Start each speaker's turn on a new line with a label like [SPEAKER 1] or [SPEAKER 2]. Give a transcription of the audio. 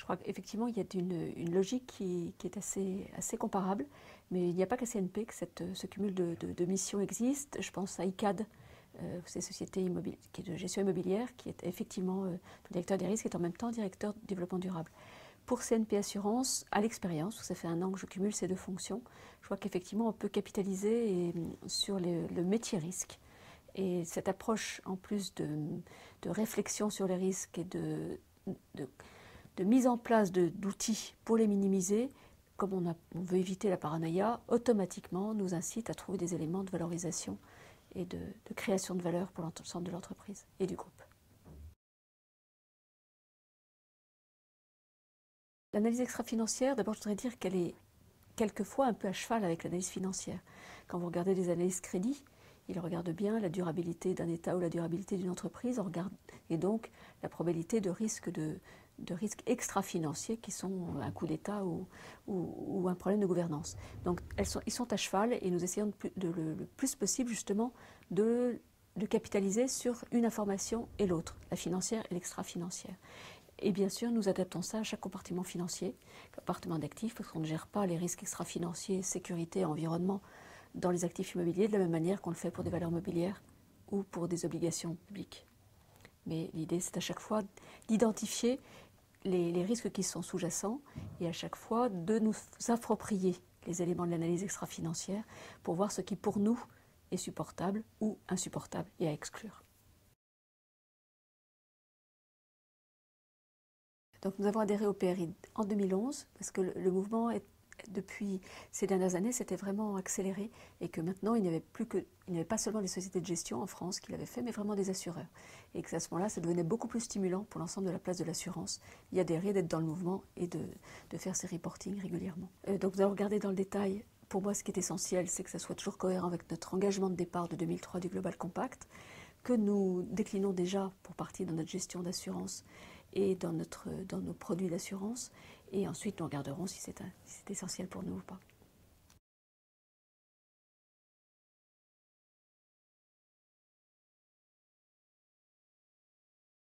[SPEAKER 1] crois qu'effectivement, il y a une logique qui est assez comparable, mais il n'y a pas qu'à CNP que ce cumul de missions existe. Je pense à ICAD, ces sociétés qui est de gestion immobilière, qui est effectivement le directeur des risques et en même temps directeur du développement durable. Pour CNP Assurance, à l'expérience, où ça fait 1 an que je cumule ces 2 fonctions, je vois qu'effectivement on peut capitaliser sur le métier risque. Et cette approche, en plus de réflexion sur les risques et de mise en place d'outils pour les minimiser, comme on veut éviter la paranoïa, automatiquement nous incite à trouver des éléments de valorisation et de création de valeur pour l'ensemble de l'entreprise et du groupe. L'analyse extra-financière, d'abord je voudrais dire qu'elle est quelquefois un peu à cheval avec l'analyse financière. Quand vous regardez des analyses crédit, ils regardent bien la durabilité d'un État ou la durabilité d'une entreprise, et donc la probabilité de risques extra-financiers qui sont un coup d'État ou un problème de gouvernance. Donc ils sont à cheval et nous essayons le plus possible justement de capitaliser sur une information et l'autre, la financière et l'extra-financière. Et bien sûr, nous adaptons ça à chaque compartiment financier, compartiment d'actifs, parce qu'on ne gère pas les risques extra-financiers, sécurité, environnement dans les actifs immobiliers de la même manière qu'on le fait pour des valeurs mobilières ou pour des obligations publiques. Mais l'idée, c'est à chaque fois d'identifier les risques qui sont sous-jacents et à chaque fois de nous approprier les éléments de l'analyse extra-financière pour voir ce qui, pour nous, est supportable ou insupportable et à exclure. Donc nous avons adhéré au PRI en 2011 parce que le mouvement, depuis ces dernières années, s'était vraiment accéléré et que maintenant il n'y avait pas seulement les sociétés de gestion en France qui l'avaient fait, mais vraiment des assureurs. Et qu'à ce moment-là, ça devenait beaucoup plus stimulant pour l'ensemble de la place de l'assurance d'y adhérer, d'être dans le mouvement et de faire ces reportings régulièrement. Donc nous allons regarder dans le détail. Pour moi, ce qui est essentiel, c'est que ça soit toujours cohérent avec notre engagement de départ de 2003 du Global Compact, que nous déclinons déjà pour partie dans notre gestion d'assurance et dans nos produits d'assurance. Et ensuite, nous regarderons si c'est essentiel pour nous ou pas.